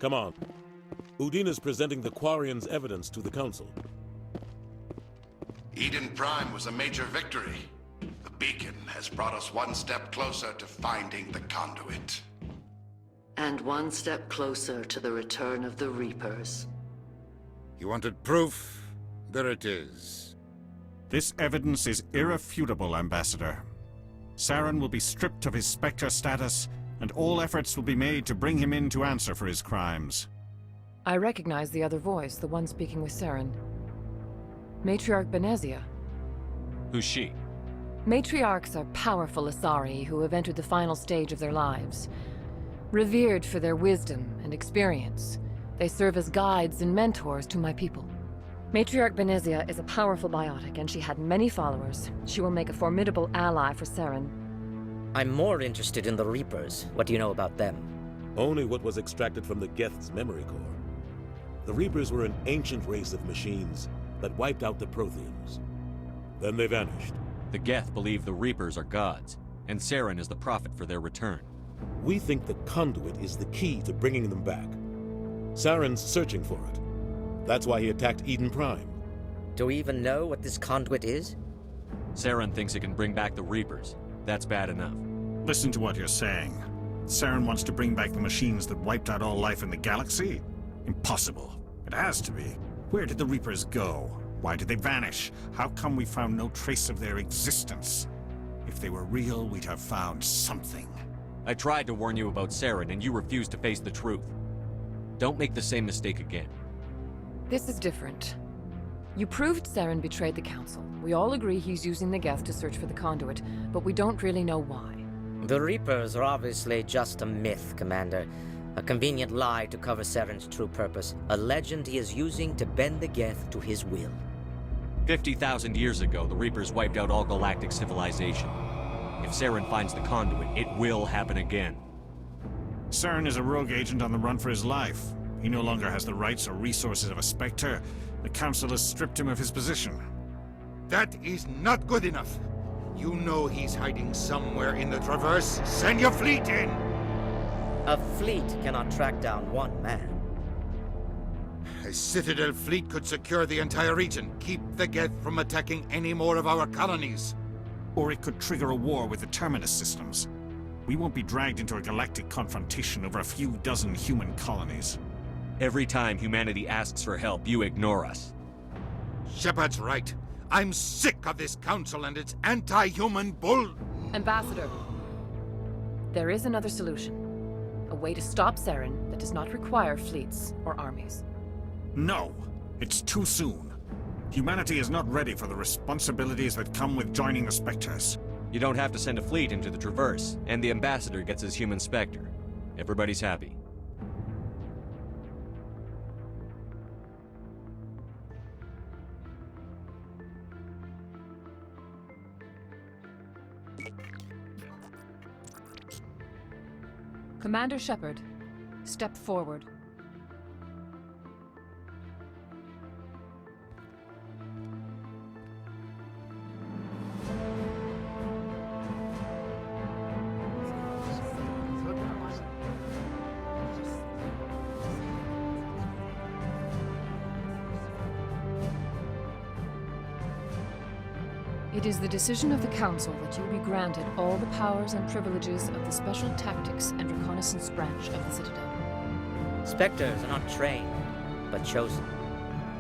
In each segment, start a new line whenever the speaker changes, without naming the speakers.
Come on. Udina's presenting the Quarian's evidence to the Council.
Eden Prime was a major victory. The beacon has brought us one step closer to finding the conduit.
And one step closer to the return of the Reapers.
You wanted proof? There it is.
This evidence is irrefutable, Ambassador. Saren will be stripped of his Spectre status, and all efforts will be made to bring him in to answer for his crimes.
I recognize the other voice, the one speaking with Saren. Matriarch Benezia.
Who's she?
Matriarchs are powerful Asari who have entered the final stage of their lives. Revered for their wisdom and experience, they serve as guides and mentors to my people. Matriarch Benezia is a powerful biotic, and she had many followers. She will make a formidable ally for Saren.
I'm more interested in the Reapers. What do you know about them?
Only what was extracted from the Geth's memory core. The Reapers were an ancient race of machines that wiped out the Protheans. Then they vanished.
The Geth believe the Reapers are gods, and Saren is the prophet for their return.
We think the conduit is the key to bringing them back. Saren's searching for it. That's why he attacked Eden Prime.
Do we even know what this conduit is?
Saren thinks it can bring back the Reapers. That's bad enough.
Listen to what you're saying. Saren wants to bring back the machines that wiped out all life in the galaxy? Impossible. It has to be. Where did the Reapers go? Why did they vanish? How come we found no trace of their existence? If they were real, we'd have found something.
I tried to warn you about Saren, and you refused to face the truth. Don't make the same mistake again.
This is different. You proved Saren betrayed the Council. We all agree he's using the Geth to search for the conduit, but we don't really know why.
The Reapers are obviously just a myth, Commander. A convenient lie to cover Saren's true purpose. A legend he is using to bend the Geth to his will.
50,000 years ago, the Reapers wiped out all galactic civilization. If Saren finds the conduit, it will happen again.
Saren is a rogue agent on the run for his life. He no longer has the rights or resources of a Spectre. The Council has stripped him of his position.
That is not good enough. You know he's hiding somewhere in the Traverse. Send your fleet in!
A fleet cannot track down one man.
A Citadel fleet could secure the entire region, keep the Geth from attacking any more of our colonies.
Or it could trigger a war with the Terminus systems. We won't be dragged into a galactic confrontation over a few dozen human colonies.
Every time humanity asks for help, you ignore us.
Shepard's right. I'm sick of this council and its anti-human bull...
Ambassador, there is another solution. A way to stop Saren that does not require fleets or armies.
No! It's too soon. Humanity is not ready for the responsibilities that come with joining the Spectres.
You don't have to send a fleet into the Traverse, and the Ambassador gets his human Spectre. Everybody's happy.
Commander Shepard, step forward. It is the decision of the Council that you be granted all the powers and privileges of the Special Tactics and Reconnaissance branch of the Citadel.
Spectres are not trained, but chosen.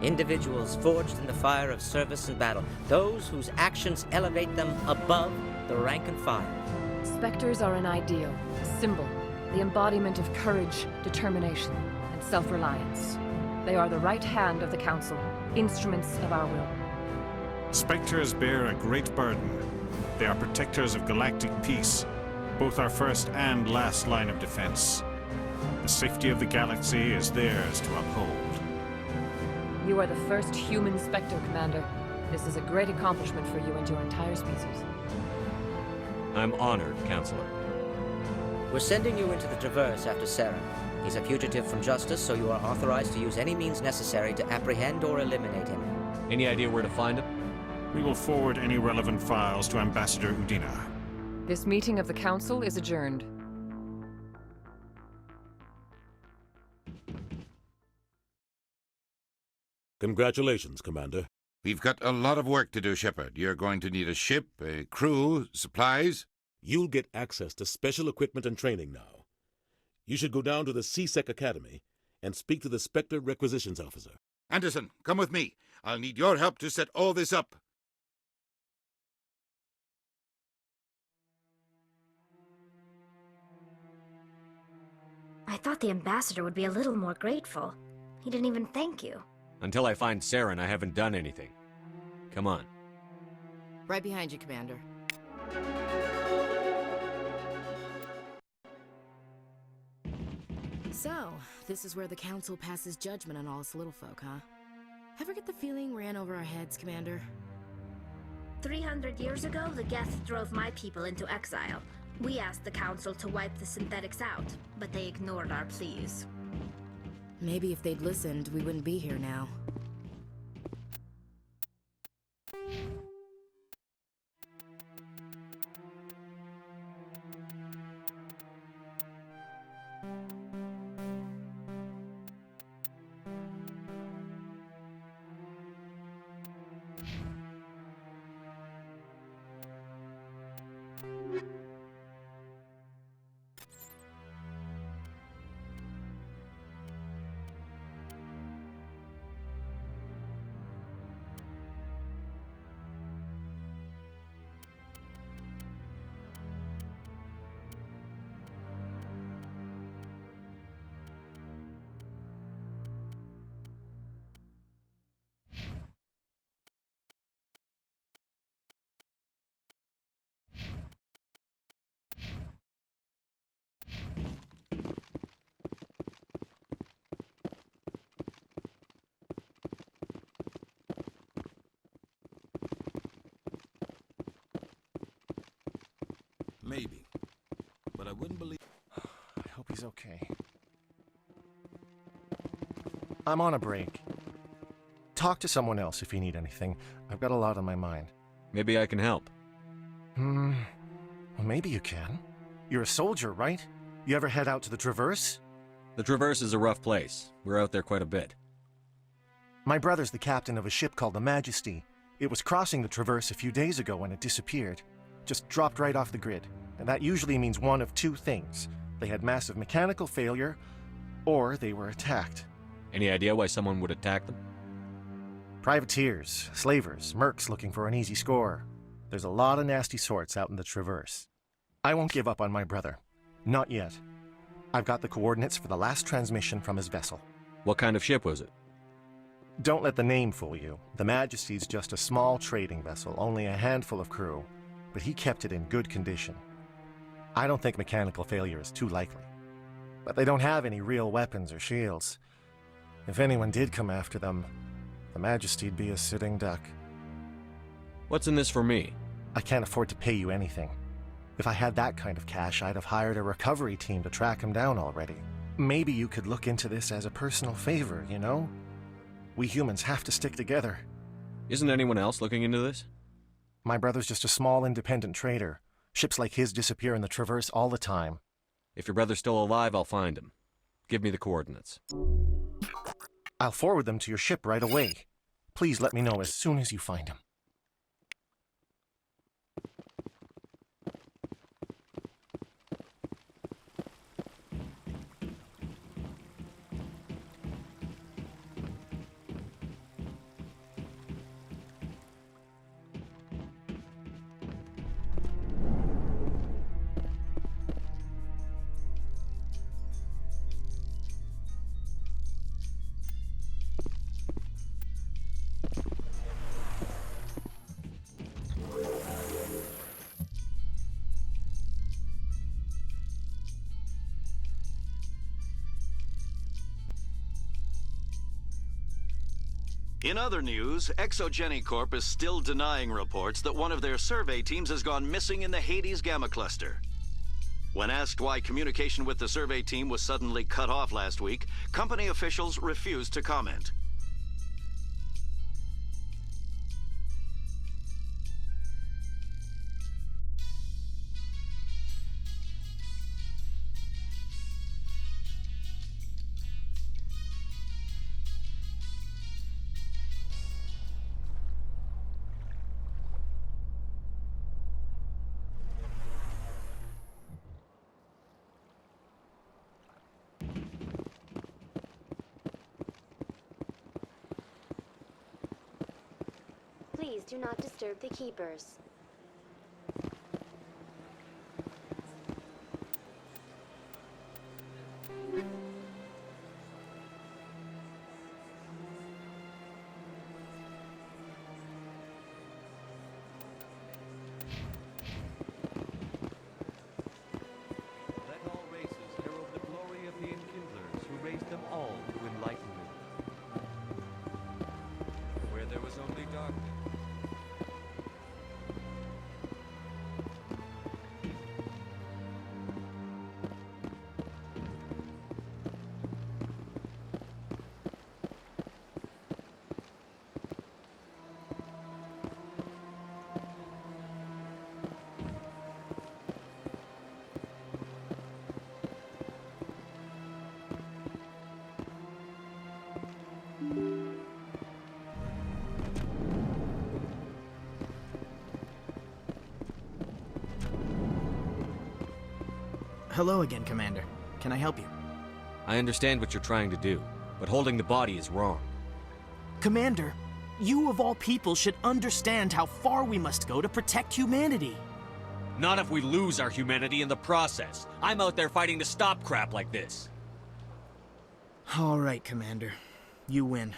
Individuals forged in the fire of service and battle. Those whose actions elevate them above the rank and file.
Spectres are an ideal, a symbol, the embodiment of courage, determination, and self-reliance. They are the right hand of the Council, instruments of our will.
Spectres bear a great burden. They are protectors of galactic peace, both our first and last line of defense. The safety of the galaxy is theirs to uphold.
You are the first human Spectre, Commander. This is a great accomplishment for you and your entire species.
I'm honored, Counselor.
We're sending you into the Traverse after Saren. He's a fugitive from justice, so you are authorized to use any means necessary to apprehend or eliminate him.
Any idea where to find him?
We will forward any relevant files to Ambassador Udina.
This meeting of the Council is adjourned.
Congratulations, Commander.
We've got a lot of work to do, Shepard. You're going to need a ship, a crew, supplies.
You'll get access to special equipment and training now. You should go down to the C-Sec Academy and speak to the Spectre Requisitions Officer.
Anderson, come with me. I'll need your help to set all this up.
I thought the ambassador would be a little more grateful. He didn't even thank you.
Until I find Saren, I haven't done anything. Come on.
Right behind you, Commander. So, this is where the Council passes judgment on all us little folk, huh? Ever get the feeling we're in over our heads, Commander?
300 years ago, the Geth drove my people into exile. We asked the Council to wipe the synthetics out, but they ignored our pleas.
Maybe if they'd listened, we wouldn't be here now.
Maybe. But I wouldn't believe...
I hope he's okay. I'm on a break. Talk to someone else if you need anything. I've got a lot on my mind.
Maybe I can help.
Well, maybe you can. You're a soldier, right? You ever head out to the Traverse?
The Traverse is a rough place. We're out there quite a bit.
My brother's the captain of a ship called the Majesty. It was crossing the Traverse a few days ago when it disappeared. Just dropped right off the grid. And that usually means one of two things. They had massive mechanical failure, or they were attacked.
Any idea why someone would attack them?
Privateers, slavers, mercs looking for an easy score. There's a lot of nasty sorts out in the Traverse. I won't give up on my brother. Not yet. I've got the coordinates for the last transmission from his vessel.
What kind of ship was it?
Don't let the name fool you. The Majesty's just a small trading vessel, only a handful of crew. But he kept it in good condition. I don't think mechanical failure is too likely. But they don't have any real weapons or shields. If anyone did come after them, the Majesty'd be a sitting duck.
What's in this for me?
I can't afford to pay you anything. If I had that kind of cash, I'd have hired a recovery team to track him down already. Maybe you could look into this as a personal favor, you know? We humans have to stick together.
Isn't anyone else looking into this?
My brother's just a small independent trader. Ships like his disappear in the Traverse all the time.
If your brother's still alive, I'll find him. Give me the coordinates.
I'll forward them to your ship right away. Please let me know as soon as you find him.
In other news, Exogenicorp is still denying reports that one of their survey teams has gone missing in the Hades Gamma Cluster. When asked why communication with the survey team was suddenly cut off last week, company officials refused to comment.
Please do not disturb the keepers.
Let all races herald the glory of the Enkindlers who raised them all to enlightenment. Where there was only darkness.
Hello again, Commander. Can I help you?
I understand what you're trying to do, but holding the body is wrong.
Commander, you of all people should understand how far we must go to protect humanity.
Not if we lose our humanity in the process. I'm out there fighting to stop crap like this.
All right, Commander. You win.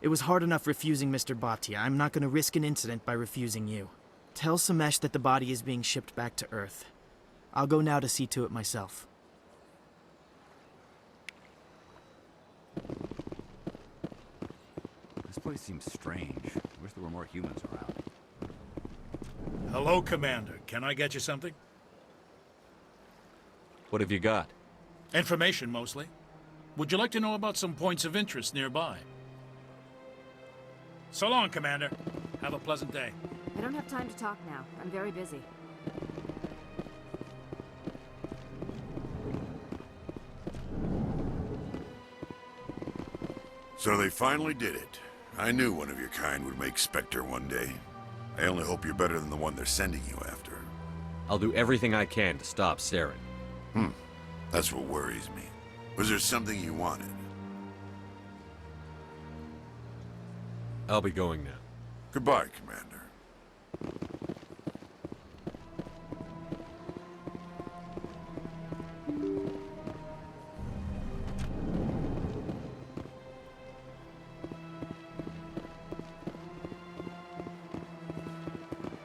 It was hard enough refusing Mr. Bhatia. I'm not going to risk an incident by refusing you. Tell Samesh that the body is being shipped back to Earth. I'll go now to see to it myself.
This place seems strange. I wish there were more humans around.
Hello, Commander. Can I get you something?
What have you got?
Information, mostly. Would you like to know about some points of interest nearby? So long, Commander. Have a pleasant day.
I don't have time to talk now. I'm very busy.
So they finally did it. I knew one of your kind would make Spectre one day. I only hope you're better than the one they're sending you after.
I'll do everything I can to stop Saren.
That's what worries me. Was there something you wanted?
I'll be going now.
Goodbye, Commander.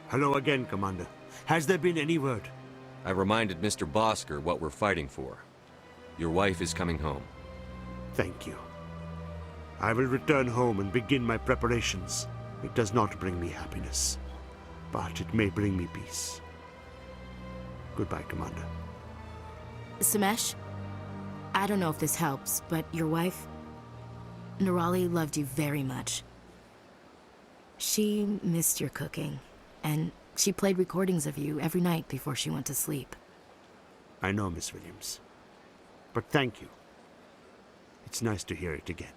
Hello again, Commander. Has there been any word?
I reminded Mr. Bosker what we're fighting for. Your wife is coming home.
Thank you. I will return home and begin my preparations. It does not bring me happiness, but it may bring me peace. Goodbye, Commander.
Samesh, I don't know if this helps, but your wife, Nirali, loved you very much. She missed your cooking, and she played recordings of you every night before she went to sleep.
I know, Miss Williams. But thank you. It's nice to hear it again.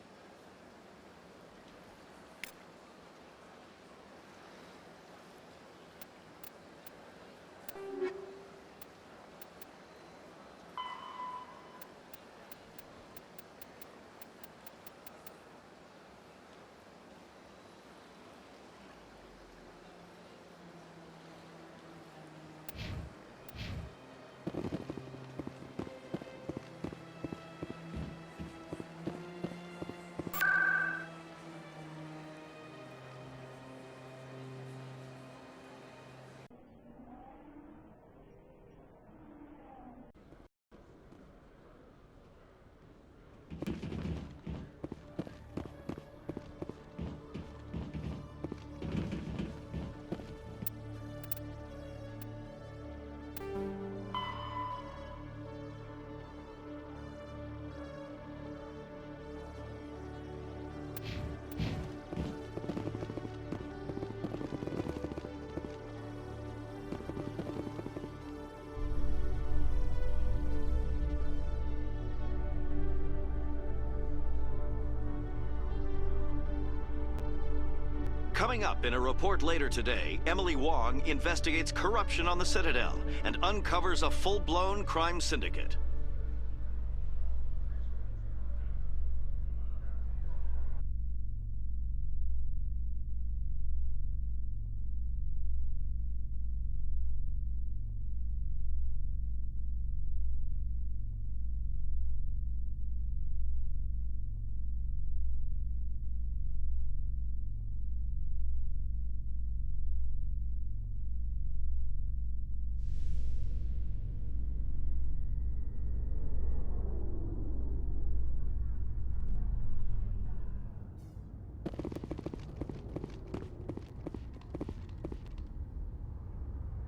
Coming up in a report later today, Emily Wong investigates corruption on the Citadel and uncovers a full-blown crime syndicate.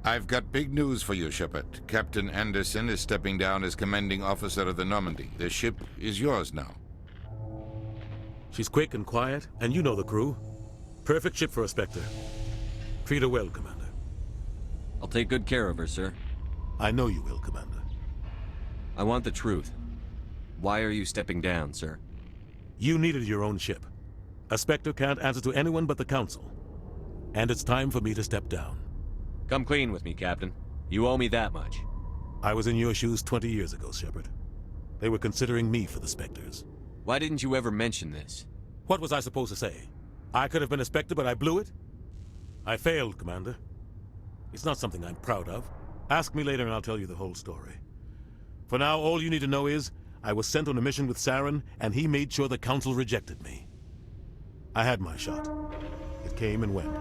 I've got big news for you, Shepard. Captain Anderson is stepping down as commanding officer of the Normandy. The ship is yours now.
She's quick and quiet, and you know the crew. Perfect ship for a Spectre. Treat her well, Commander.
I'll take good care of her, sir.
I know you will, Commander.
I want the truth. Why are you stepping down, sir?
You needed your own ship. A Spectre can't answer to anyone but the Council. And it's time for me to step down.
Come clean with me, Captain. You owe me that much.
I was in your shoes 20 years ago, Shepard. They were considering me for the Spectres.
Why didn't you ever mention this?
What was I supposed to say? I could have been a Spectre, but I blew it? I failed, Commander. It's not something I'm proud of. Ask me later and I'll tell you the whole story. For now, all you need to know is, I was sent on a mission with Saren, and he made sure the Council rejected me. I had my shot. It came and went.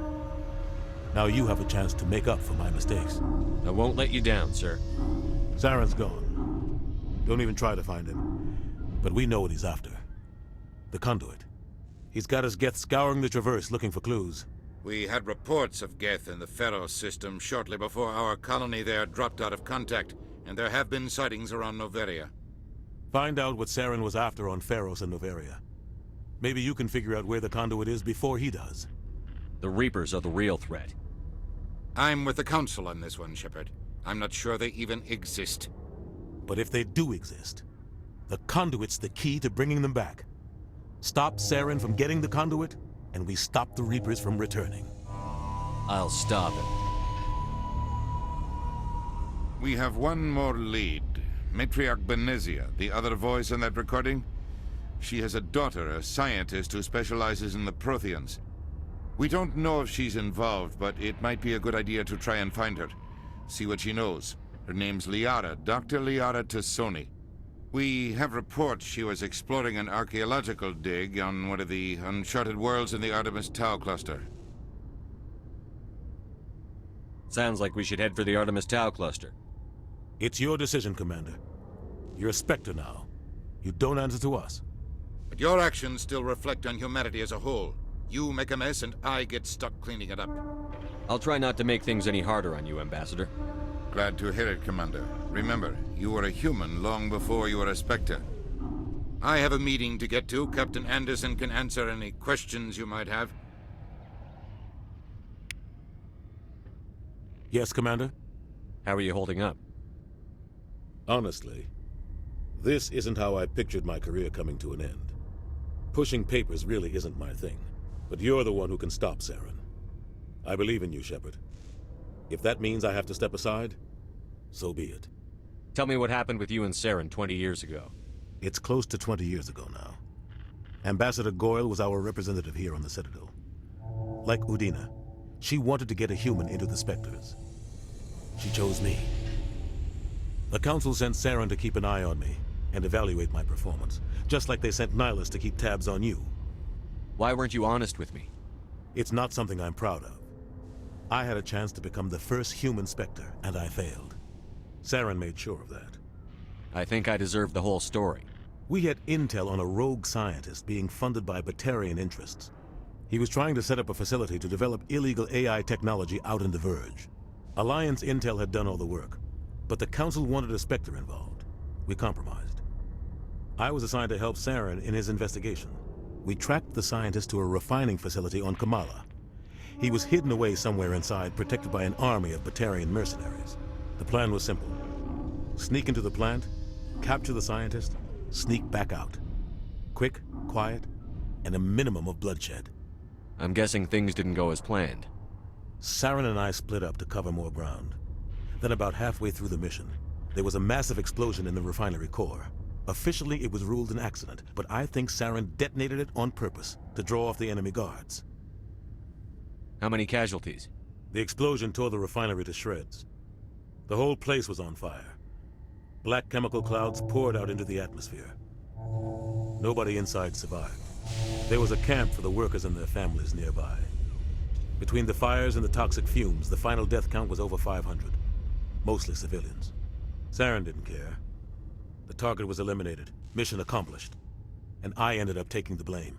Now you have a chance to make up for my mistakes.
I won't let you down, sir.
Saren's gone. Don't even try to find him. But we know what he's after. The conduit. He's got his Geth scouring the Traverse looking for clues.
We had reports of Geth in the Pharaoh system shortly before our colony there dropped out of contact, and there have been sightings around Noveria.
Find out what Saren was after on Pharos and Noveria. Maybe you can figure out where the conduit is before he does.
The Reapers are the real threat.
I'm with the Council on this one, Shepard. I'm not sure they even exist.
But if they do exist, the conduit's the key to bringing them back. Stop Saren from getting the conduit, and we stop the Reapers from returning.
I'll stop it.
We have one more lead. Matriarch Benezia, the other voice in that recording. She has a daughter, a scientist who specializes in the Protheans. We don't know if she's involved, but it might be a good idea to try and find her. See what she knows. Her name's Liara, Dr. Liara Tassoni. We have reports she was exploring an archaeological dig on one of the uncharted worlds in the Artemis Tau cluster.
Sounds like we should head for the Artemis Tau cluster.
It's your decision, Commander. You're a Spectre now. You don't answer to us.
But your actions still reflect on humanity as a whole. You make a mess and I get stuck cleaning it up.
I'll try not to make things any harder on you, Ambassador.
Glad to hear it, Commander. Remember, you were a human long before you were a Spectre. I have a meeting to get to. Captain Anderson can answer any questions you might have.
Yes, Commander?
How are you holding up?
Honestly, this isn't how I pictured my career coming to an end. Pushing papers really isn't my thing, but you're the one who can stop Saren. I believe in you, Shepard. If that means I have to step aside, so be it.
Tell me what happened with you and Saren 20 years ago.
It's close to 20 years ago now. Ambassador Goyle was our representative here on the Citadel. Like Udina, she wanted to get a human into the Spectres. She chose me. The Council sent Saren to keep an eye on me and evaluate my performance, just like they sent Nihilus to keep tabs on you.
Why weren't you honest with me?
It's not something I'm proud of. I had a chance to become the first human Spectre, and I failed. Saren made sure of that.
I think I deserve the whole story.
We had intel on a rogue scientist being funded by Batarian interests. He was trying to set up a facility to develop illegal AI technology out in the Verge. Alliance intel had done all the work, but the Council wanted a Spectre involved. We compromised. I was assigned to help Saren in his investigation. We tracked the scientist to a refining facility on Kamala. He was hidden away somewhere inside, protected by an army of Batarian mercenaries. The plan was simple. Sneak into the plant, capture the scientist, sneak back out. Quick, quiet, and a minimum of bloodshed.
I'm guessing things didn't go as planned.
Saren and I split up to cover more ground. Then about halfway through the mission, there was a massive explosion in the refinery core. Officially, it was ruled an accident, but I think Saren detonated it on purpose to draw off the enemy guards.
How many casualties?
The explosion tore the refinery to shreds. The whole place was on fire. Black chemical clouds poured out into the atmosphere. Nobody inside survived. There was a camp for the workers and their families nearby. Between the fires and the toxic fumes, the final death count was over 500. Mostly civilians. Saren didn't care. The target was eliminated, mission accomplished, and I ended up taking the blame.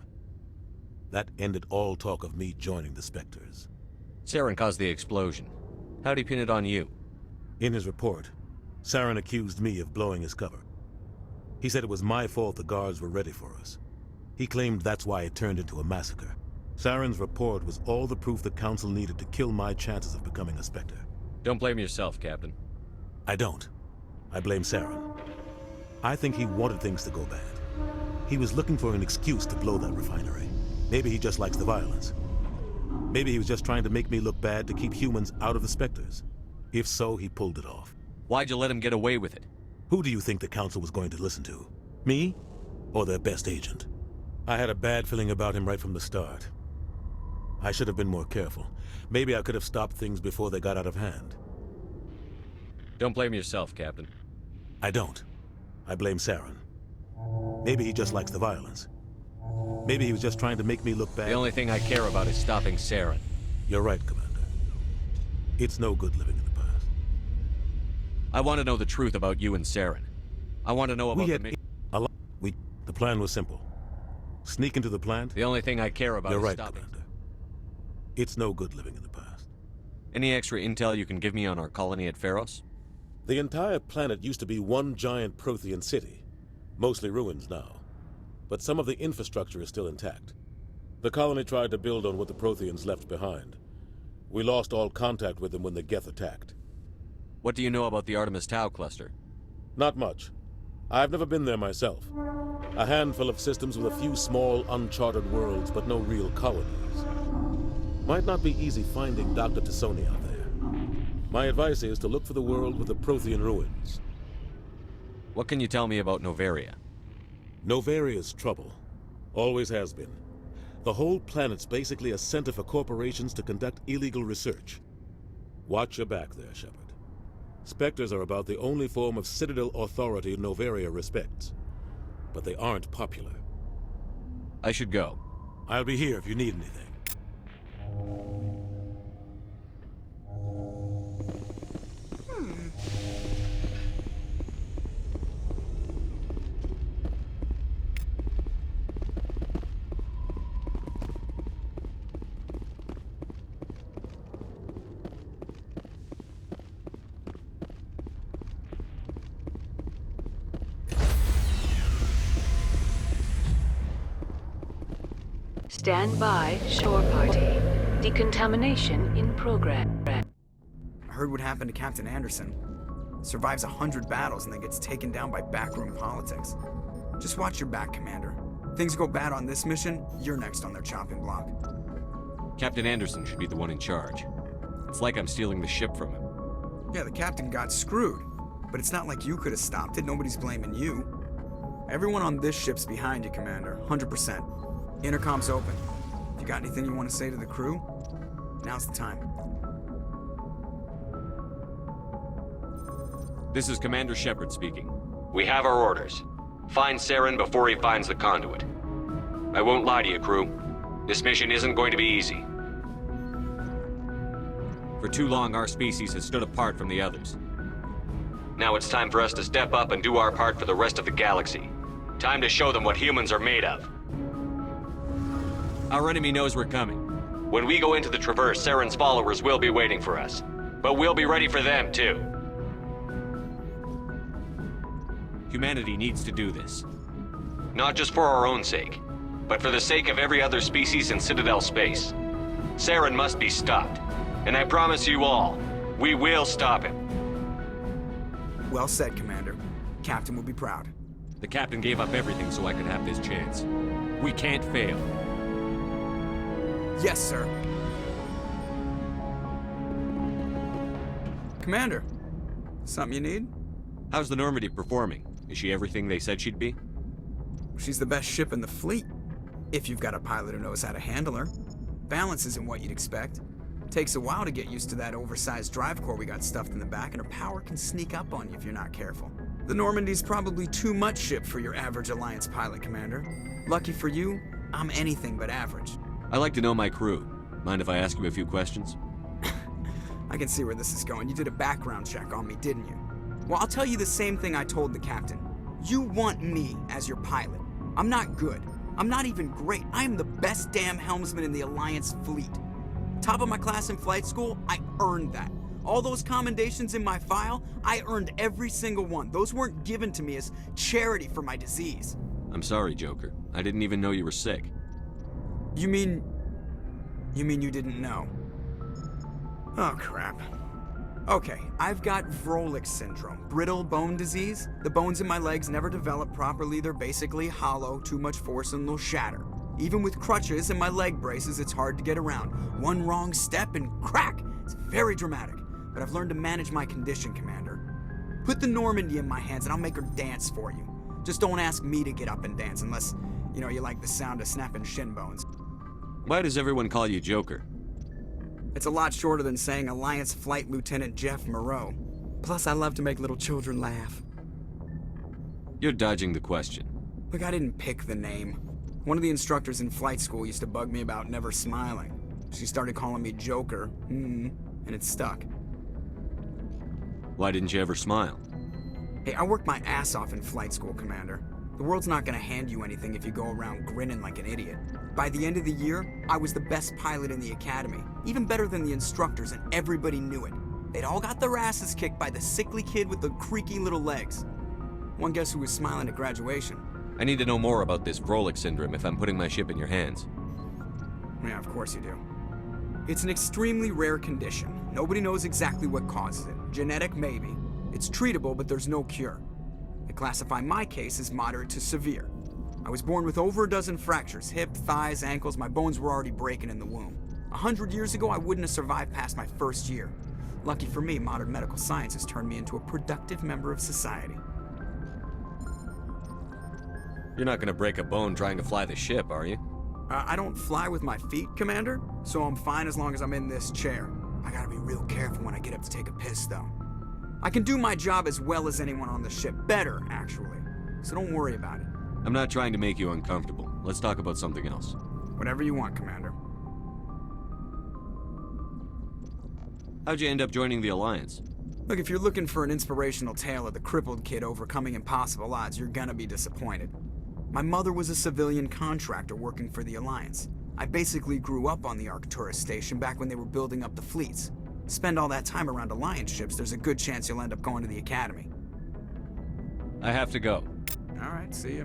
That ended all talk of me joining the Spectres.
Saren caused the explosion. How'd he pin it on you?
In his report, Saren accused me of blowing his cover. He said it was my fault the guards were ready for us. He claimed that's why it turned into a massacre. Saren's report was all the proof the Council needed to kill my chances of becoming a Spectre.
Don't blame yourself, Captain.
I don't. I blame Saren. I think he wanted things to go bad. He was looking for an excuse to blow that refinery. Maybe he just likes the violence. Maybe he was just trying to make me look bad to keep humans out of the Spectres. If so, he pulled it off.
Why'd you let him get away with it?
Who do you think the Council was going to listen to? Me? Or their best agent? I had a bad feeling about him right from the start. I should have been more careful. Maybe I could have stopped things before they got out of hand.
Don't blame yourself, Captain.
I don't. I blame Saren. Maybe he just likes the violence. Maybe he was just trying to make me look bad.
The only thing I care about is stopping Saren.
You're right, Commander. It's no good living in the past.
I want to know the truth about you and Saren. I want to know about the mission.
The plan was simple. Sneak into the plant.
The only thing I care about
You're
is
right,
stopping.
Commander. It's no good living in the past.
Any extra intel you can give me on our colony at Pharos?
The entire planet used to be one giant Prothean city. Mostly ruins now. But some of the infrastructure is still intact. The colony tried to build on what the Protheans left behind. We lost all contact with them when the Geth attacked.
What do you know about the Artemis Tau cluster?
Not much. I've never been there myself. A handful of systems with a few small, uncharted worlds, but no real colonies. Might not be easy finding Dr. Tassoni out there. My advice is to look for the world with the Prothean ruins.
What can you tell me about Novaria?
Novaria's trouble. Always has been. The whole planet's basically a center for corporations to conduct illegal research. Watch your back there, Shepard. Spectres are about the only form of Citadel authority Novaria respects. But they aren't popular.
I should go.
I'll be here if you need anything.
Stand by, shore party. Decontamination in progress.
I heard what happened to Captain Anderson. Survives 100 battles and then gets taken down by backroom politics. Just watch your back, Commander. Things go bad on this mission, you're next on their chopping block.
Captain Anderson should be the one in charge. It's like I'm stealing the ship from him.
Yeah, the captain got screwed. But it's not like you could have stopped it. Nobody's blaming you. Everyone on this ship's behind you, Commander. 100%. Intercom's open. If you got anything you want to say to the crew, now's the time.
This is Commander Shepard speaking. We have our orders. Find Saren before he finds the conduit. I won't lie to you, crew. This mission isn't going to be easy. For too long, our species has stood apart from the others. Now it's time for us to step up and do our part for the rest of the galaxy. Time to show them what humans are made of. Our enemy knows we're coming. When we go into the Traverse, Saren's followers will be waiting for us. But we'll be ready for them, too. Humanity needs to do this. Not just for our own sake, but for the sake of every other species in Citadel space. Saren must be stopped. And I promise you all, we will stop him.
Well said, Commander. Captain will be proud.
The captain gave up everything so I could have this chance. We can't fail.
Yes, sir. Commander, something you need?
How's the Normandy performing? Is she everything they said she'd be?
She's the best ship in the fleet, if you've got a pilot who knows how to handle her. Balance isn't what you'd expect. Takes a while to get used to that oversized drive core we got stuffed in the back, and her power can sneak up on you if you're not careful. The Normandy's probably too much ship for your average Alliance pilot, Commander. Lucky for you, I'm anything but average.
I like to know my crew. Mind if I ask you a few questions?
I can see where this is going. You did a background check on me, didn't you? Well, I'll tell you the same thing I told the captain. You want me as your pilot. I'm not good. I'm not even great. I am the best damn helmsman in the Alliance fleet. Top of my class in flight school, I earned that. All those commendations in my file, I earned every single one. Those weren't given to me as charity for my disease.
I'm sorry, Joker. I didn't even know you were sick.
You mean you didn't know? Oh, crap. Okay, I've got Vrolik syndrome, brittle bone disease. The bones in my legs never develop properly. They're basically hollow, too much force and they'll shatter. Even with crutches and my leg braces, it's hard to get around. One wrong step and crack! It's very dramatic, but I've learned to manage my condition, Commander. Put the Normandy in my hands and I'll make her dance for you. Just don't ask me to get up and dance unless, you like the sound of snapping shin bones.
Why does everyone call you Joker?
It's a lot shorter than saying Alliance Flight Lieutenant Jeff Moreau. Plus, I love to make little children laugh.
You're dodging the question.
Look, I didn't pick the name. One of the instructors in flight school used to bug me about never smiling. She started calling me Joker, and it stuck.
Why didn't you ever smile?
Hey, I worked my ass off in flight school, Commander. The world's not gonna hand you anything if you go around grinning like an idiot. By the end of the year, I was the best pilot in the academy, even better than the instructors, and everybody knew it. They'd all got their asses kicked by the sickly kid with the creaky little legs. One guess who was smiling at graduation?
I need to know more about this Vrolik syndrome if I'm putting my ship in your hands.
Yeah, of course you do. It's an extremely rare condition. Nobody knows exactly what causes it. Genetic, maybe. It's treatable, but there's no cure. They classify my case as moderate to severe. I was born with over a dozen fractures, hip, thighs, ankles. My bones were already breaking in the womb. 100 years ago, I wouldn't have survived past my first year. Lucky for me, modern medical science has turned me into a productive member of society.
You're not gonna break a bone trying to fly the ship, are you?
I don't fly with my feet, Commander, so I'm fine as long as I'm in this chair. I gotta be real careful when I get up to take a piss, though. I can do my job as well as anyone on the ship. Better, actually. So don't worry about it.
I'm not trying to make you uncomfortable. Let's talk about something else.
Whatever you want, Commander.
How'd you end up joining the Alliance?
Look, if you're looking for an inspirational tale of the crippled kid overcoming impossible odds, you're gonna be disappointed. My mother was a civilian contractor working for the Alliance. I basically grew up on the Arcturus station back when they were building up the fleets. Spend all that time around Alliance ships, there's a good chance you'll end up going to the Academy.
I have to go.
All right, see ya.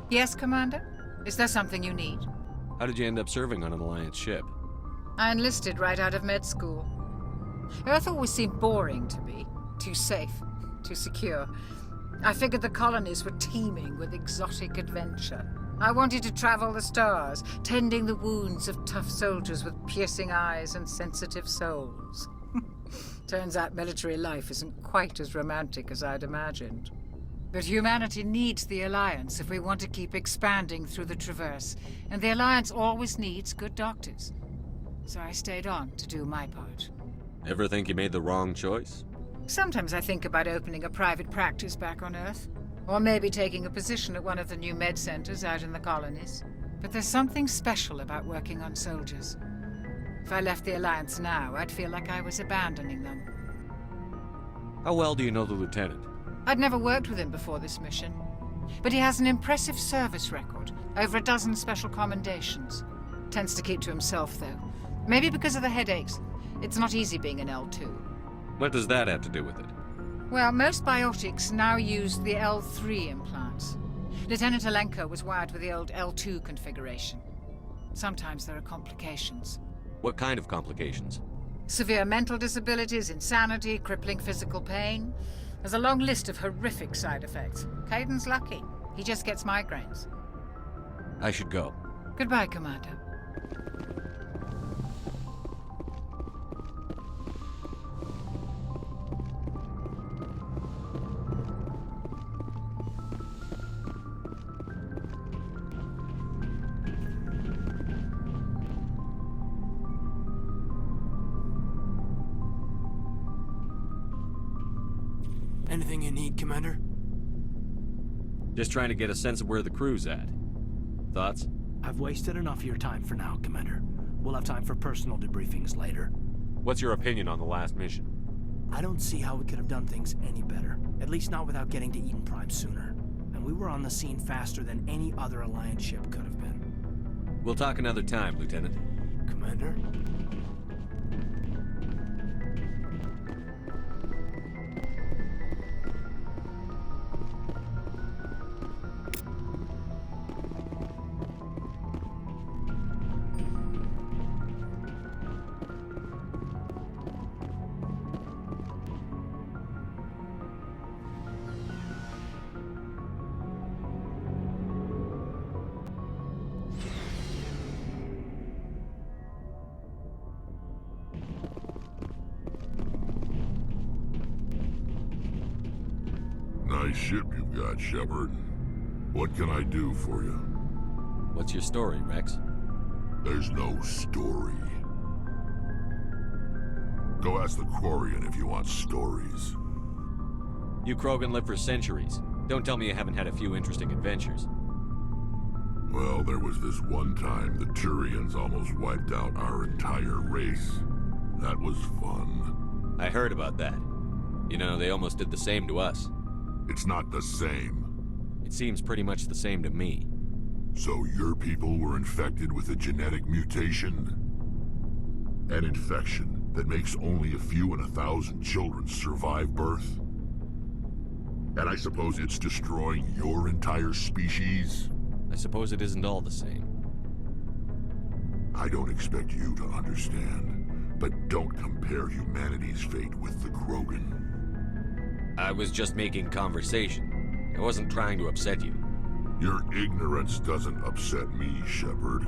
Yes, Commander? Is there something you need?
How did you end up serving on an Alliance ship?
I enlisted right out of med school. Earth always seemed boring to me. Too safe, too secure. I figured the colonies were teeming with exotic adventure. I wanted to travel the stars, tending the wounds of tough soldiers with piercing eyes and sensitive souls. Turns out military life isn't quite as romantic as I'd imagined. But humanity needs the Alliance if we want to keep expanding through the Traverse, and the Alliance always needs good doctors. So I stayed on to do my part.
Ever think you made the wrong choice?
Sometimes I think about opening a private practice back on Earth, or maybe taking a position at one of the new med centers out in the colonies. But there's something special about working on soldiers. If I left the Alliance now, I'd feel like I was abandoning them.
How well do you know the Lieutenant?
I'd never worked with him before this mission, but he has an impressive service record, over a dozen special commendations. Tends to keep to himself, though. Maybe because of the headaches. It's not easy being an L2.
What does that have to do with it?
Well, most biotics now use the L3 implants. Lieutenant Alenko was wired with the old L2 configuration. Sometimes there are complications.
What kind of complications?
Severe mental disabilities, insanity, crippling physical pain. There's a long list of horrific side effects. Caden's lucky. He just gets migraines.
I should go.
Goodbye, Commander.
Anything you need, Commander?
Just trying to get a sense of where the crew's at. Thoughts?
I've wasted enough of your time for now, Commander. We'll have time for personal debriefings later.
What's your opinion on the last mission?
I don't see how we could have done things any better. At least not without getting to Eden Prime sooner. And we were on the scene faster than any other Alliance ship could have been.
We'll talk another time, Lieutenant.
Commander?
Nice ship you've got, Shepard. What can I do for you?
What's your story, Rex?
There's no story. Go ask the Quarian if you want stories.
You Krogan live for centuries. Don't tell me you haven't had a few interesting adventures.
Well, there was this one time the Turians almost wiped out our entire race. That was fun.
I heard about that. You know, they almost did the same to us.
It's not the same.
It seems pretty much the same to me.
So your people were infected with a genetic mutation? An infection that makes only a few in 1,000 children survive birth? And I suppose it's destroying your entire species?
I suppose it isn't all the same.
I don't expect you to understand, but don't compare humanity's fate with the Krogan.
I was just making conversation. I wasn't trying to upset you.
Your ignorance doesn't upset me, Shepard.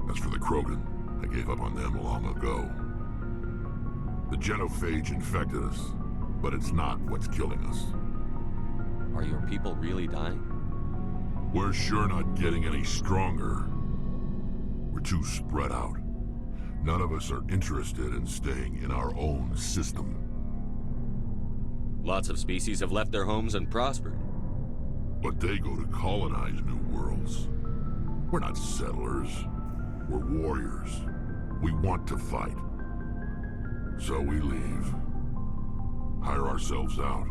As for the Krogan, I gave up on them long ago. The genophage infected us, but it's not what's killing us.
Are your people really dying?
We're sure not getting any stronger. We're too spread out. None of us are interested in staying in our own system.
Lots of species have left their homes and prospered.
But they go to colonize new worlds. We're not settlers. We're warriors. We want to fight. So we leave. Hire ourselves out.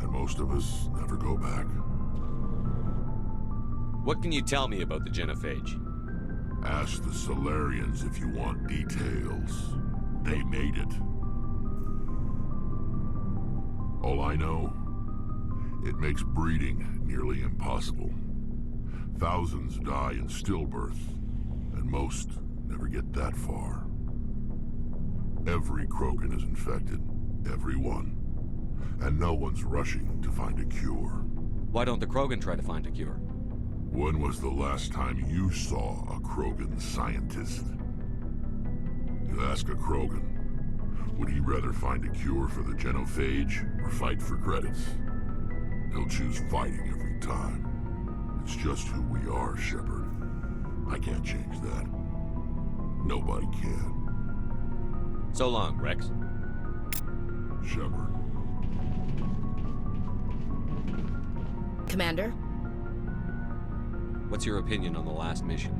And most of us never go back.
What can you tell me about the genophage?
Ask the Solarians if you want details. They made it. All I know, it makes breeding nearly impossible. Thousands die in stillbirth, and most never get that far. Every Krogan is infected. Every one. And no one's rushing to find a cure.
Why don't the Krogan try to find a cure?
When was the last time you saw a Krogan scientist? You ask a Krogan, would he rather find a cure for the genophage or fight for credits? He'll choose fighting every time. It's just who we are, Shepard. I can't change that. Nobody can.
So long, Rex.
Shepard.
Commander?
What's your opinion on the last mission?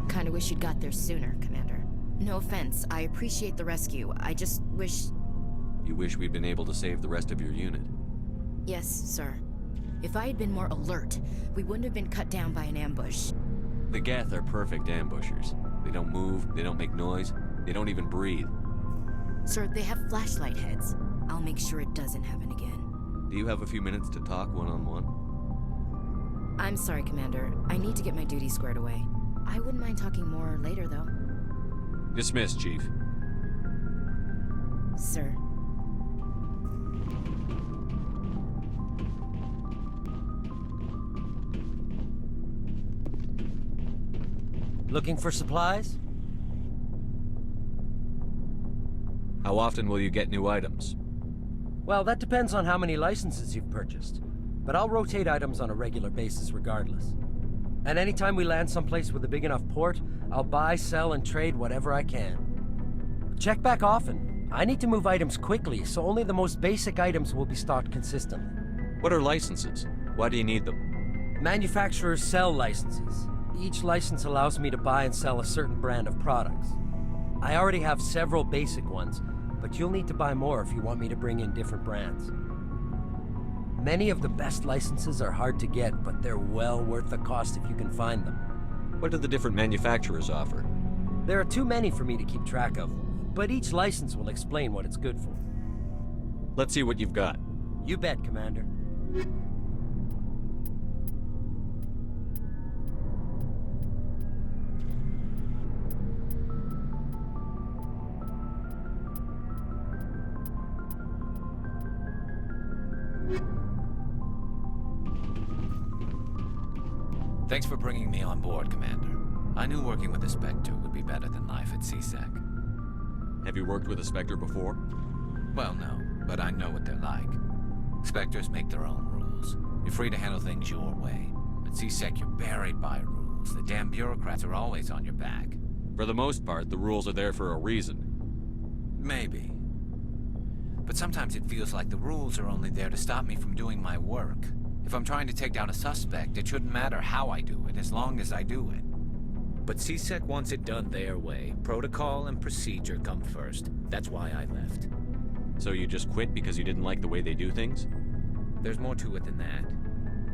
Kinda wish you'd got there sooner, Commander. No offense, I appreciate the rescue. I just wish...
You wish we'd been able to save the rest of your unit?
Yes, sir. If I had been more alert, we wouldn't have been cut down by an ambush.
The Geth are perfect ambushers. They don't move, they don't make noise, they don't even breathe.
Sir, they have flashlight heads. I'll make sure it doesn't happen again.
Do you have a few minutes to talk one-on-one?
I'm sorry, Commander. I need to get my duty squared away. I wouldn't mind talking more later, though.
Dismissed, Chief.
Sir.
Looking for supplies?
How often will you get new items?
Well, that depends on how many licenses you've purchased. But I'll rotate items on a regular basis regardless. And anytime we land someplace with a big enough port, I'll buy, sell, and trade whatever I can. Check back often. I need to move items quickly, so only the most basic items will be stocked consistently.
What are licenses? Why do you need them?
Manufacturers sell licenses. Each license allows me to buy and sell a certain brand of products. I already have several basic ones, but you'll need to buy more if you want me to bring in different brands. Many of the best licenses are hard to get, but they're well worth the cost if you can find them.
What do the different manufacturers offer?
There are too many for me to keep track of, but each license will explain what it's good for.
Let's see what you've got.
You bet, Commander.
Thanks for bringing me on board, Commander. I knew working with a Spectre would be better than life at CSEC.
Have you worked with a Spectre before?
Well, no, but I know what they're like. Spectres make their own rules. You're free to handle things your way. At CSEC, you're buried by rules. The damn bureaucrats are always on your back.
For the most part, the rules are there for a reason.
Maybe. But sometimes it feels like the rules are only there to stop me from doing my work. If I'm trying to take down a suspect, it shouldn't matter how I do it, as long as I do it. But CSEC wants it done their way. Protocol and procedure come first. That's why I left.
So you just quit because you didn't like the way they do things?
There's more to it than that.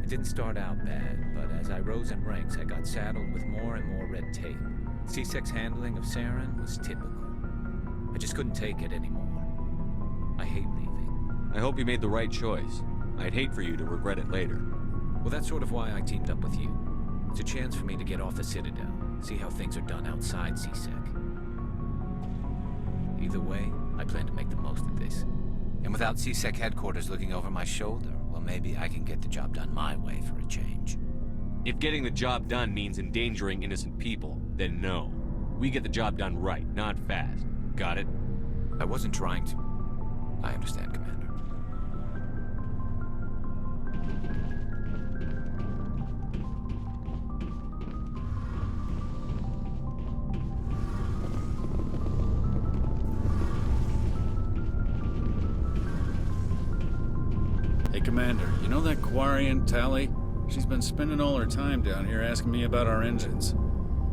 It didn't start out bad, but as I rose in ranks, I got saddled with more and more red tape. CSEC's handling of Saren was typical. I just couldn't take it anymore. I hate leaving.
I hope you made the right choice. I'd hate for you to regret it later.
Well, that's sort of why I teamed up with you. It's a chance for me to get off the Citadel, see how things are done outside CSEC. Either way, I plan to make the most of this. And without CSEC headquarters looking over my shoulder, well, maybe I can get the job done my way for a change.
If getting the job done means endangering innocent people, then no. We get the job done right, not fast. Got it?
I wasn't trying to. I understand, Commander.
Hey, Commander, you know that Quarian, Tally? She's been spending all her time down here asking me about our engines.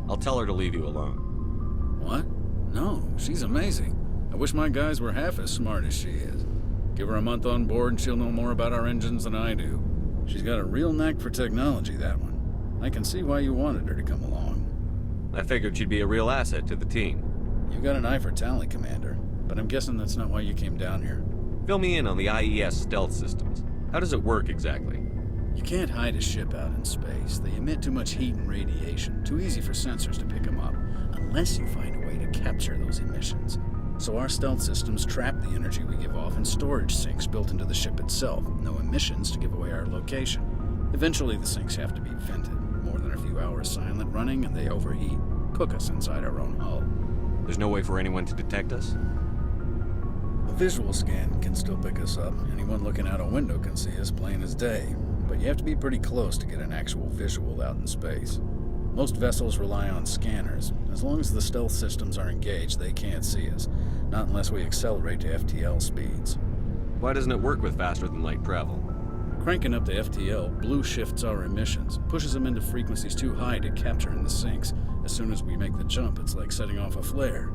I'll tell her to leave you alone.
What? No, she's amazing. I wish my guys were half as smart as she is. Give her a month on board and she'll know more about our engines than I do. She's got a real knack for technology, that one. I can see why you wanted her to come along.
I figured she'd be a real asset to the team.
You got an eye for Tally, Commander, but I'm guessing that's not why you came down here.
Fill me in on the IES stealth systems. How does it work exactly?
You can't hide a ship out in space. They emit too much heat and radiation. Too easy for sensors to pick them up, unless you find a way to capture those emissions. So our stealth systems trap the energy we give off in storage sinks built into the ship itself. No emissions to give away our location. Eventually the sinks have to be vented. More than a few hours silent running and they overheat. Cook us inside our own hull.
There's no way for anyone to detect us?
A visual scan can still pick us up. Anyone looking out a window can see us plain as day. But you have to be pretty close to get an actual visual out in space. Most vessels rely on scanners. As long as the stealth systems are engaged, they can't see us. Not unless we accelerate to FTL speeds.
Why doesn't it work with faster-than-light travel?
Cranking up to FTL blue shifts our emissions, pushes them into frequencies too high to capture in the sinks. As soon as we make the jump, it's like setting off a flare.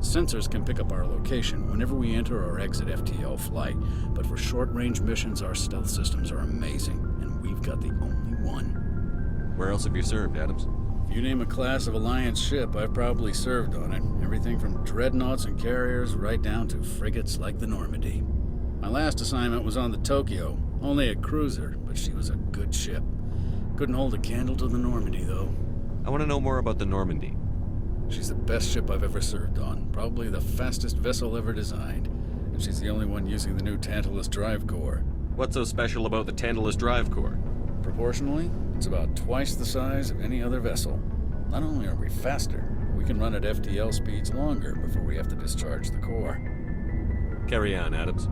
Sensors can pick up our location whenever we enter or exit FTL flight, but for short-range missions, our stealth systems are amazing, and we've got the only one.
Where else have you served, Adams?
If you name a class of Alliance ship, I've probably served on it. Everything from dreadnoughts and carriers right down to frigates like the Normandy. My last assignment was on the Tokyo, only a cruiser, but she was a good ship. Couldn't hold a candle to the Normandy, though.
I want to know more about the Normandy.
She's the best ship I've ever served on, probably the fastest vessel ever designed. And she's the only one using the new Tantalus drive core.
What's so special about the Tantalus drive core?
Proportionally, it's about twice the size of any other vessel. Not only are we faster, we can run at FTL speeds longer before we have to discharge the core.
Carry on, Adams.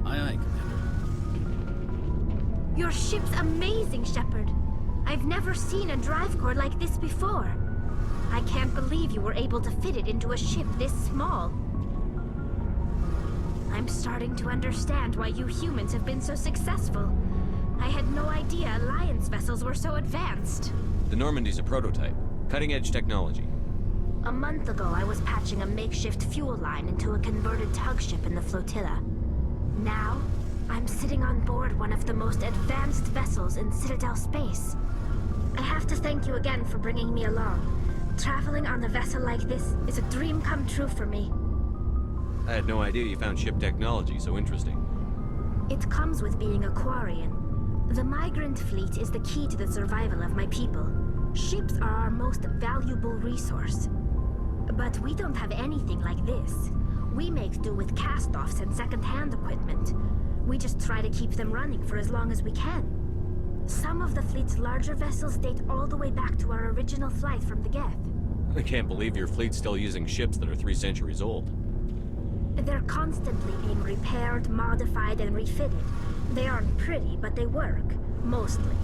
Aye, aye, Commander.
Your ship's amazing, Shepard. I've never seen a drive core like this before. I can't believe you were able to fit it into a ship this small. I'm starting to understand why you humans have been so successful. I had no idea Alliance vessels were so advanced.
The Normandy's a prototype. Cutting-edge technology.
A month ago, I was patching a makeshift fuel line into a converted tug ship in the flotilla. Now, I'm sitting on board one of the most advanced vessels in Citadel space. I have to thank you again for bringing me along. Traveling on a vessel like this is a dream come true for me.
I had no idea you found ship technology so interesting.
It comes with being a Quarian. The migrant fleet is the key to the survival of my people. Ships are our most valuable resource. But we don't have anything like this. We make do with cast-offs and second-hand equipment. We just try to keep them running for as long as we can. Some of the fleet's larger vessels date all the way back to our original flight from the Geth.
I can't believe your fleet's still using ships that are 3 centuries old.
They're constantly being repaired, modified, and refitted. They aren't pretty, but they work. Mostly.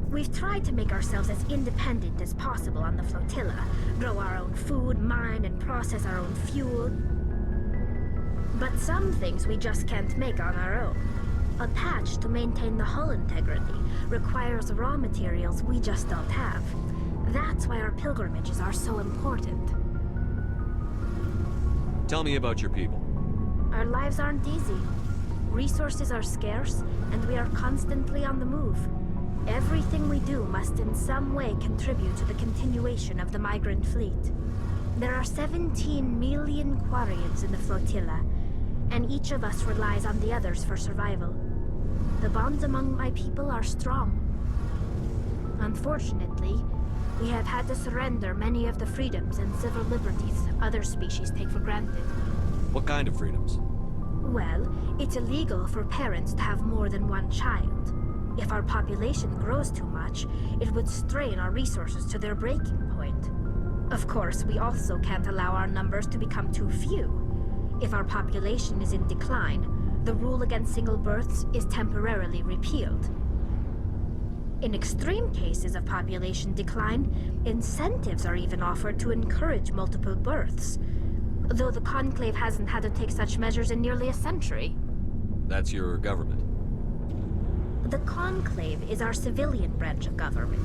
We've tried to make ourselves as independent as possible on the flotilla. Grow our own food, mine, and process our own fuel. But some things we just can't make on our own. A patch to maintain the hull integrity requires raw materials we just don't have. That's why our pilgrimages are so important.
Tell me about your people.
Our lives aren't easy. Resources are scarce, and we are constantly on the move. Everything we do must in some way contribute to the continuation of the migrant fleet. There are 17 million Quarians in the flotilla, and each of us relies on the others for survival. The bonds among my people are strong. Unfortunately, we have had to surrender many of the freedoms and civil liberties other species take for granted.
What kind of freedoms?
Well, it's illegal for parents to have more than one child. If our population grows too much, it would strain our resources to their breaking point. Of course, we also can't allow our numbers to become too few. If our population is in decline, the rule against single births is temporarily repealed. In extreme cases of population decline, incentives are even offered to encourage multiple births, though the Conclave hasn't had to take such measures in nearly a century.
That's your government.
The Conclave is our civilian branch of government.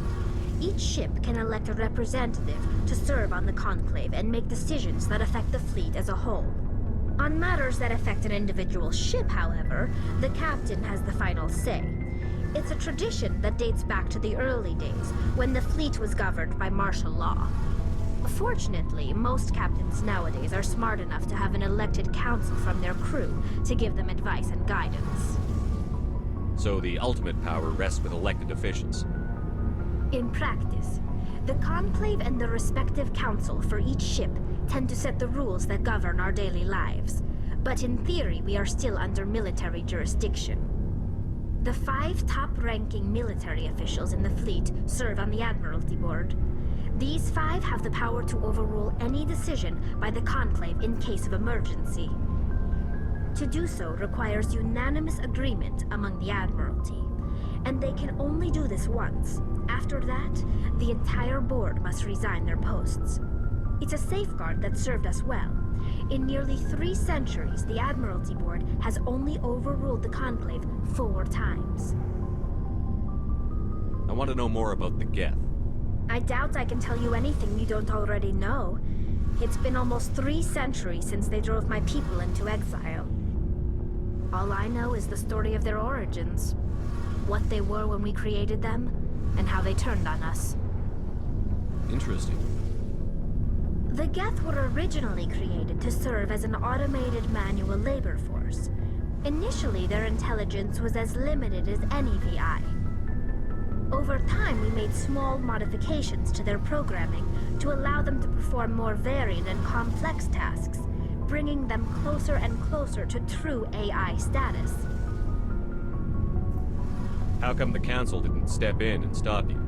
Each ship can elect a representative to serve on the Conclave and make decisions that affect the fleet as a whole. On matters that affect an individual ship, however, the captain has the final say. It's a tradition that dates back to the early days, when the fleet was governed by martial law. Fortunately, most captains nowadays are smart enough to have an elected council from their crew to give them advice and guidance.
So the ultimate power rests with elected officials.
In practice, the Conclave and the respective council for each ship tend to set the rules that govern our daily lives. But in theory, we are still under military jurisdiction. The 5 top-ranking military officials in the fleet serve on the Admiralty Board. These 5 have the power to overrule any decision by the Conclave in case of emergency. To do so requires unanimous agreement among the Admiralty, and they can only do this once. After that, the entire board must resign their posts. It's a safeguard that served us well. In nearly 3 centuries, the Admiralty Board has only overruled the Conclave 4 times.
I want to know more about the Geth.
I doubt I can tell you anything you don't already know. It's been almost 3 centuries since they drove my people into exile. All I know is the story of their origins, what they were when we created them, and how they turned on us.
Interesting.
The Geth were originally created to serve as an automated manual labor force. Initially, their intelligence was as limited as any VI. Over time, we made small modifications to their programming to allow them to perform more varied and complex tasks, bringing them closer and closer to true AI status.
How come the Council didn't step in and stop you?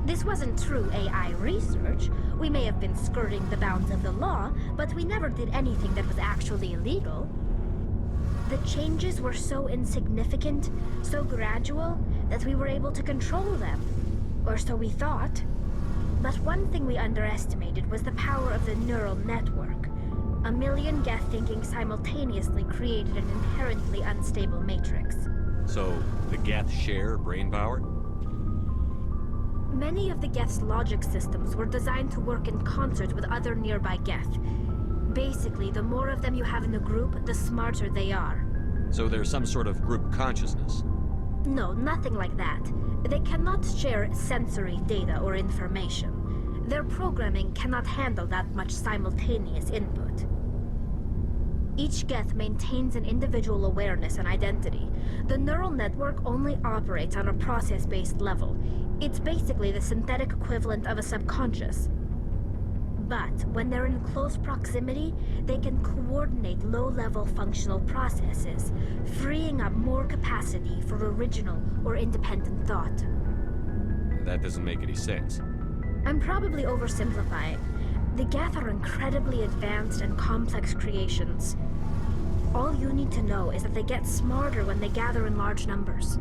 This wasn't true AI research. We may have been skirting the bounds of the law, but we never did anything that was actually illegal. The changes were so insignificant, so gradual, that we were able to control them. Or so we thought. But one thing we underestimated was the power of the neural network. A million Geth thinking simultaneously created an inherently unstable matrix.
So, the Geth share brain power?
Many of the Geth's logic systems were designed to work in concert with other nearby Geth. Basically, the more of them you have in a group, the smarter they are.
So there's some sort of group consciousness?
No, nothing like that. They cannot share sensory data or information. Their programming cannot handle that much simultaneous input. Each Geth maintains an individual awareness and identity. The neural network only operates on a process-based level. It's basically the synthetic equivalent of a subconscious. But when they're in close proximity, they can coordinate low-level functional processes, freeing up more capacity for original or independent thought.
That doesn't make any sense.
I'm probably oversimplifying. The Geth are incredibly advanced and complex creations. All you need to know is that they get smarter when they gather in large numbers.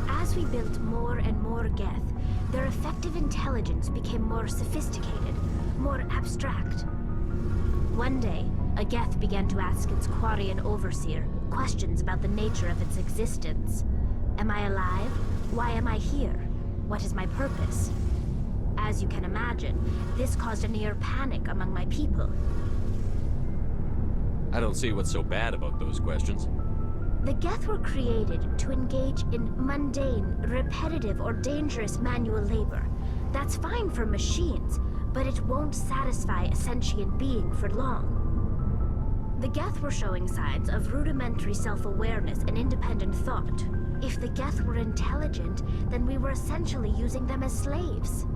As we built more and more Geth, their effective intelligence became more sophisticated, more abstract. One day, a Geth began to ask its Quarian overseer questions about the nature of its existence. Am I alive? Why am I here? What is my purpose? As you can imagine, this caused a near panic among my people.
I don't see what's so bad about those questions.
The Geth were created to engage in mundane, repetitive, or dangerous manual labor. That's fine for machines, but it won't satisfy a sentient being for long. The Geth were showing signs of rudimentary self-awareness and independent thought. If the Geth were intelligent, then we were essentially using them as slaves.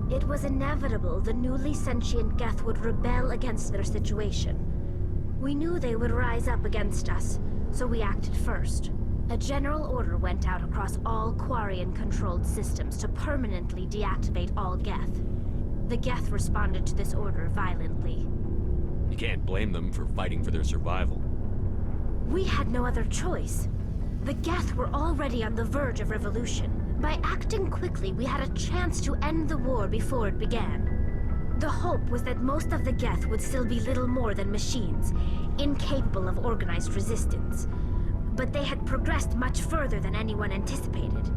It was inevitable the newly sentient Geth would rebel against their situation. We knew they would rise up against us, so we acted first. A general order went out across all Quarian-controlled systems to permanently deactivate all Geth. The Geth responded to this order violently.
You can't blame them for fighting for their survival.
We had no other choice. The Geth were already on the verge of revolution. By acting quickly, we had a chance to end the war before it began. The hope was that most of the Geth would still be little more than machines, incapable of organized resistance. But they had progressed much further than anyone anticipated.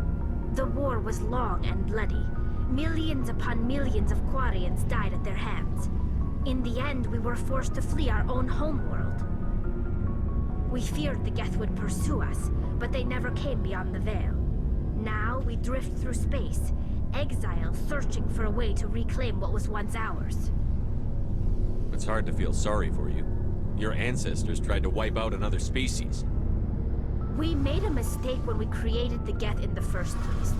The war was long and bloody. Millions upon millions of Quarians died at their hands. In the end, we were forced to flee our own homeworld. We feared the Geth would pursue us, but they never came beyond the Veil. Now we drift through space, exile searching for a way to reclaim what was once ours.
It's hard to feel sorry for you. Your ancestors tried to wipe out another species.
We made a mistake when we created the Geth in the first place,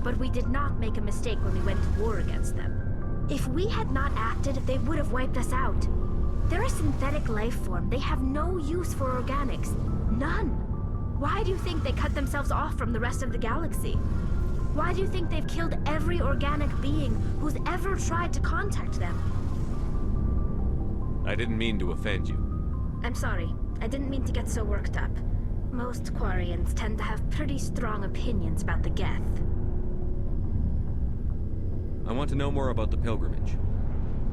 but we did not make a mistake when we went to war against them. If we had not acted, they would have wiped us out. They're a synthetic life form. They have no use for organics. None. Why do you think they cut themselves off from the rest of the galaxy? Why do you think they've killed every organic being who's ever tried to contact them?
I didn't mean to offend you.
I'm sorry. I didn't mean to get so worked up. Most Quarians tend to have pretty strong opinions about the Geth.
I want to know more about the pilgrimage.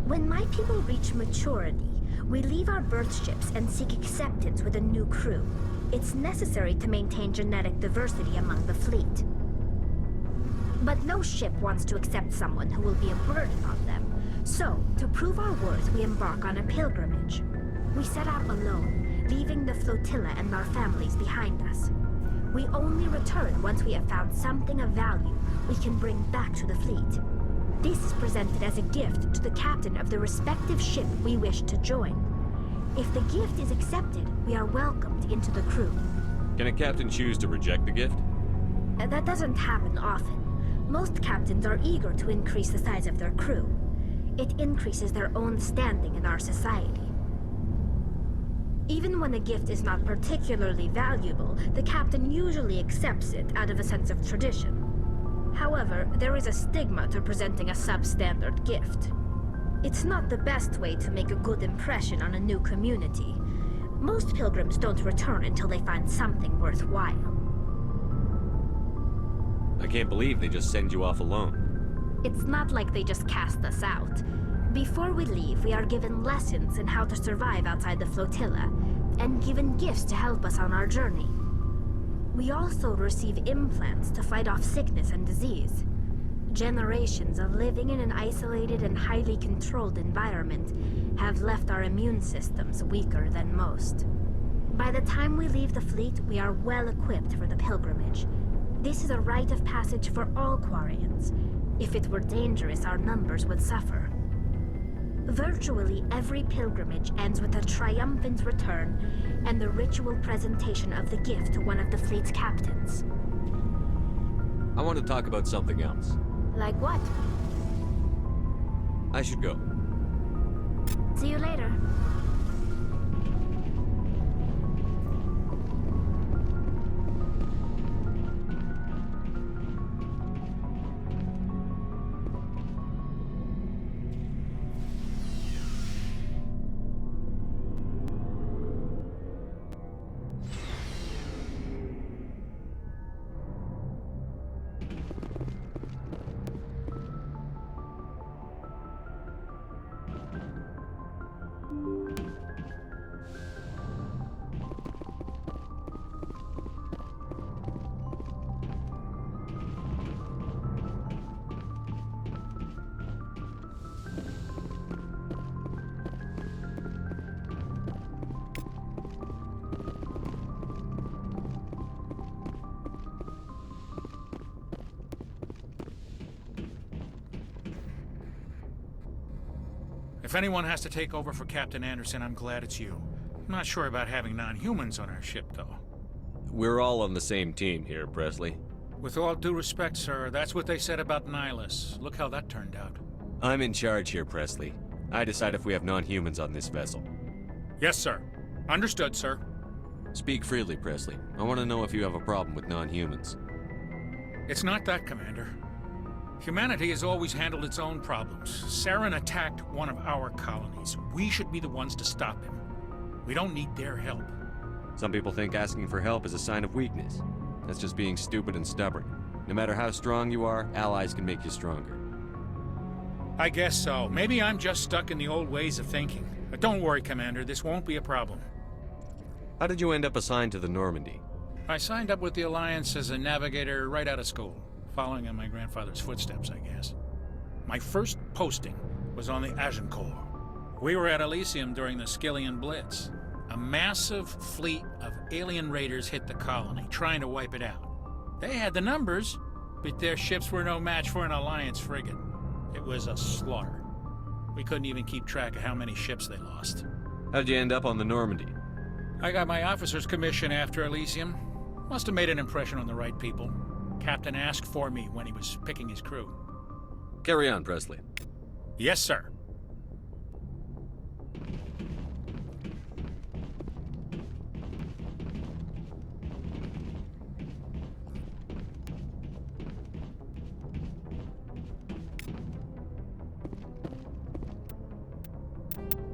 When my people reach maturity, we leave our birth ships and seek acceptance with a new crew. It's necessary to maintain genetic diversity among the fleet. But no ship wants to accept someone who will be a burden on them. So, to prove our worth, we embark on a pilgrimage. We set out alone, leaving the flotilla and our families behind us. We only return once we have found something of value we can bring back to the fleet. This is presented as a gift to the captain of the respective ship we wish to join. If the gift is accepted, we are welcomed into the crew.
Can a captain choose to reject the gift?
That doesn't happen often. Most captains are eager to increase the size of their crew. It increases their own standing in our society. Even when a gift is not particularly valuable, the captain usually accepts it out of a sense of tradition. However, there is a stigma to presenting a substandard gift. It's not the best way to make a good impression on a new community. Most pilgrims don't return until they find something worthwhile.
I can't believe they just send you off alone.
It's not like they just cast us out. Before we leave, we are given lessons in how to survive outside the flotilla, and given gifts to help us on our journey. We also receive implants to fight off sickness and disease. Generations of living in an isolated and highly controlled environment have left our immune systems weaker than most. By the time we leave the fleet, we are well equipped for the pilgrimage. This is a rite of passage for all Quarians. If it were dangerous, our numbers would suffer. Virtually every pilgrimage ends with a triumphant return and the ritual presentation of the gift to one of the fleet's captains.
I want to talk about something else.
Like what?
I should go.
See you later.
If anyone has to take over for Captain Anderson, I'm glad it's you. I'm not sure about having non-humans on our ship, though.
We're all on the same team here, Presley.
With all due respect, sir, that's what they said about Nihilus. Look how that turned out.
I'm in charge here, Presley. I decide if we have non-humans on this vessel.
Yes, sir. Understood, sir.
Speak freely, Presley. I want to know if you have a problem with non-humans.
It's not that, Commander. Humanity has always handled its own problems. Saren attacked one of our colonies. We should be the ones to stop him. We don't need their help.
Some people think asking for help is a sign of weakness. That's just being stupid and stubborn. No matter how strong you are, allies can make you stronger.
I guess so. Maybe I'm just stuck in the old ways of thinking. But don't worry, Commander. This won't be a problem.
How did you end up assigned to the Normandy?
I signed up with the Alliance as a navigator right out of school. Following in my grandfather's footsteps, I guess. My first posting was on the Agincourt. We were at Elysium during the Skillian Blitz. A massive fleet of alien raiders hit the colony, trying to wipe it out. They had the numbers, but their ships were no match for an Alliance frigate. It was a slaughter. We couldn't even keep track of how many ships they lost.
How'd you end up on the Normandy?
I got my officer's commission after Elysium. Must have made an impression on the right people. Captain asked for me when he was picking his crew.
Carry on, Presley.
Yes, sir.